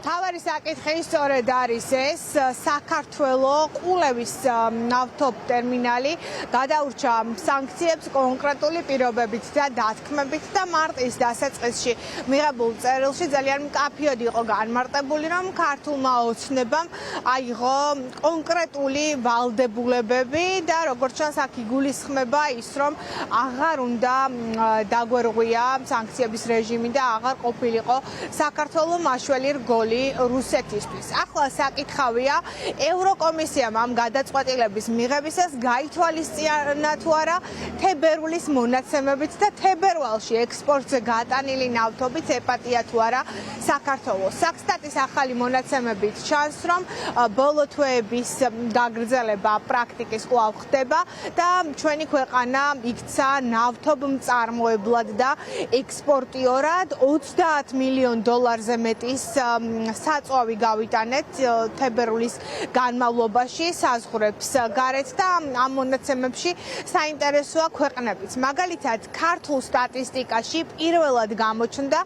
თავარი საკითხი სწორედ არის ეს საქართველოს ყულევის ნავთობტერმინალი გადაურჩა სანქციებს კონკრეტული პირობებით და დათქმებით და მარტის დასაწყისში მიღებულ წერილში ძალიან მკაფიოდ იყო განმარტებული, რომ ქართულმა ოცნებამ აიღო კონკრეტული ვალდებულებები და როგორც ჩანს აქ იგულისხმება ის, რომ აღარ უნდა დაგვერღვია სანქციების რეჟიმი და აღარ ყოფილიყო საქართველოს მაშველი რგოლი რუსეთისთვის. ახლა საკითხავია ევროკომისიამ ამ გადაწყვეტილების მიღებისას გაითვალისწინა თუ არა თებერვლის მონაცემებით და თებერვალში ექსპორტზე გატანილი ნავთობით ეპატია თუ არა საქართველოს. საქსტატის ახალი მონაცემებით ჩანს, რომ ბოლო თვეების გაგრძელება პრაქტიკის კვლავ ხდება და ჩვენი ქვეყანა იქცა ნავთობმწარმოებლად და ექსპორტიორად 30 მილიონ დოლარზე მეტის საწვავი გავიტანეთ თებერვლის განმავლობაში საზღვრებს გარეთ და ამ მონაცემებში საინტერესოა ქვეყნებიც. მაგალითად, ქართულ სტატისტიკაში პირველად გამოჩნდა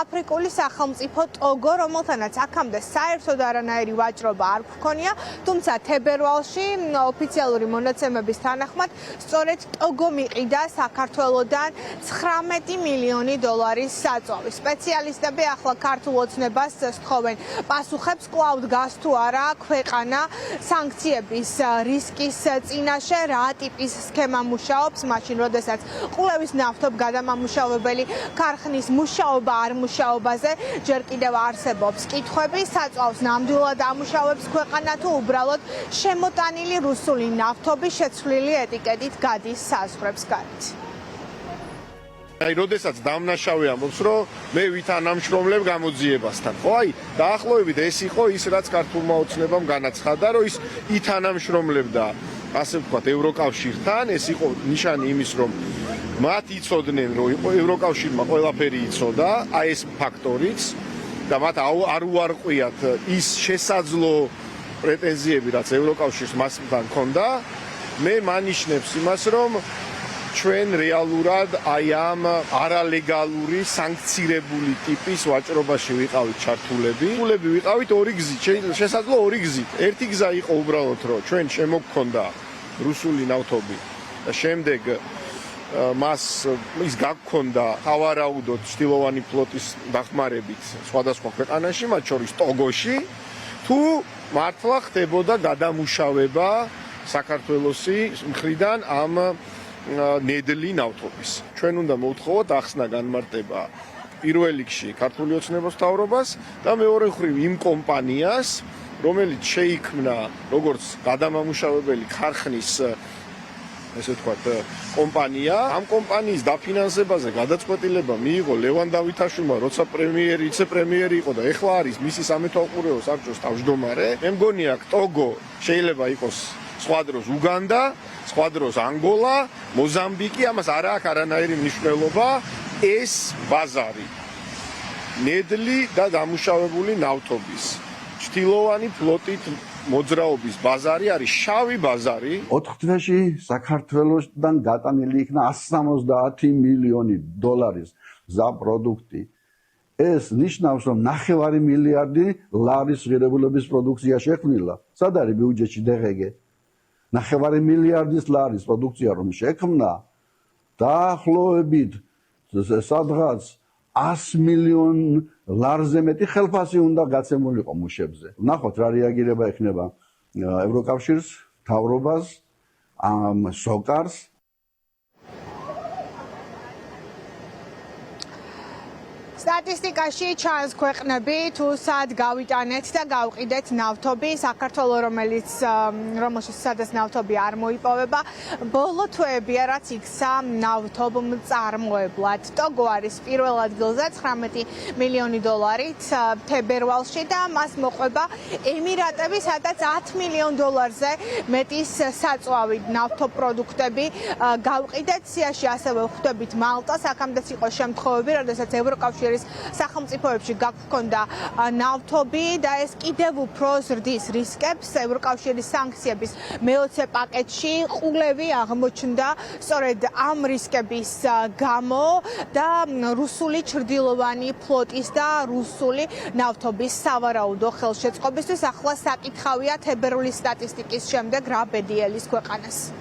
აფრიკული სახელმწიფო ტოგო, რომელთანაც აქამდე საერთოდ არანაირი ვაჭრობა არ გქონია, თუმცა თებერვალში ოფიციალური მონაცემების თანახმად სწორედ ტოგო მიყიდა საქართველოდან 19 მილიონი დოლარის საწვავი. სპეციალისტები ახლა ქართულ ოცნებას სთხოვენ პასუხებს კვლავ დგას თუ არა ქვეყანა სანქციების რისკის წინაშე, რა ტიპის სქემა მუშაობს, მაშინ როდესაც ყულევის ნავთობგადამამუშავებელი ქარხნის მუშაობა არ მუშაობაზე ჯერ კიდევ არსებობს კითხვები, საწვავს ნამდვილად ამუშავებს ქვეყანა თუ უბრალოდ შემოტანილი რუსული ნავთობი შეცვლილი ეტიკეტით გადის საზღვრებს გარეთ. აი, როდესაც დამნაშავე ამბობს, რომ მე ვითანამშრომლებ გამოძიებასთან. ხო, აი, დაახლოებით ეს იყო ის, რაც ქართულმა ოცნებამ განაცხადა, რომ ის ითანამშრომლებდა, ასე ვთქვათ, ევროკავშირთან. ეს იყო ნიშანი იმის, რომ მათ იცოდნენ, რომ ევროკავშირმა ყველაფერი იცოდა, აი ეს ფაქტორიც და მათ არ უარყვიათ ის შესაძლო პრეტენზიები, რაც ევროკავშირს მასთან ჰქონდა. მე მანიშნებს იმას, რომ ჩვენ რეალურად აი ამ არალეგალური სანქცირებული ტიპის ვაჭრობაში ვიყავით ჩართულები. ვიყავით ორი გზით, შესაძლოა ორი გზით. ერთი გზა იყო უბრალოდ, რომ ჩვენ შემოგქონდა რუსული ნავთობი და შემდეგ მას ის გაგქონდა ავარაუდოდ ჩtildeოვანი ფლოტის დახმარებით სხვადასხვა ქვეყანაში, მათ შორის ტოგოში, თუ მართლა ხდებოდა გადამუშავება საქართველოსი მხრიდან ამ ნედლი ნავთობის. ჩვენ უნდა მოვთხოვოთ ახსნა განმარტება პირველ რიგში ქართული ოცნების მთავრობას და მეორე მხრივ იმ კომპანიას, რომელიც შეიქმნა როგორც გადამამუშავებელი ქარხნის ესე ვთქვათ კომპანია. ამ კომპანიის დაფინანსებაზე გადაწყვეტილება მიიღო ლევან დავითაშვილმა, როცა ვიცე-პრემიერი იყო და ეხლა არის მისი სამეთვალყურეო საბჭოს თავმჯდომარე. მე მგონია ტოგო შეიძლება იყოს სხვა დროს უგანდა, სხვა დროს ანგოლა, მოზამბიკი, ამას არ აქვს არანაირი მნიშვნელობა. ეს ბაზარი ნედლი და დამუშავებული ნავთობის ჩtildeოვანი ფლოტით მოძრაობის ბაზარი არის შავი ბაზარი. 4 თვეში საქართველოსთან გატანილი იქნა 170 მილიონი დოლარის გზა პროდუქტი. ეს ნიშნავს, რომ 9 მილიარდი ლარის ღირებულების პროდუქცია შექმნილა. სად არის ბიუჯეტში დღეგ? 9 მილიარდის ლარის პროდუქცია რომ შექმნა, დაახლოებით სადღაც 100 მილიონ ლარზე მეტი ხელფასი უნდა გაცემულიყო მუშებზე. ნახოთ რა რეაგირება ექნება ევროკავშირს, მთავრობას, ამ სოკარს. სტატისტიკაში ჩანს ქვეყნები თუ სად გავიტანეთ და გავყიდეთ ნავთობი, საქართველოს რომელშიც სადაც ნავთობი არ მოიპოვება, ბოლო თვეებია რაც იქცა ნავთობმწარმოებლად. ტოგო არის პირველ ადგილზე 19 მილიონი დოლარით თებერვალში და მას მოყვება ემირატები, სადაც 10 მილიონ დოლარზე მეტის საწვავი ნავთობპროდუქტები გავყიდეთ. სიაში ასევე ვხვდებით მალტას, აქამდეც იყო შემთხვევები, როდესაც ევროკავშირის შორის სახელმწიფოებში გაქონდა ნავთობი და ეს კიდევ უფრო ზრდის რისკებს. ევროკავშირის სანქციების მე-20 პაკეტში ყულევი აღმოჩნდა სწორედ ამ რისკების გამო და რუსული ჩრდილოვანი ფლოტის და რუსული ნავთობის სავარაუდო ხელშეწყობისთვის ახლა საკითხავია თებერვლის სტატისტიკის შემდეგ რა ბედიელის ქვეყანას.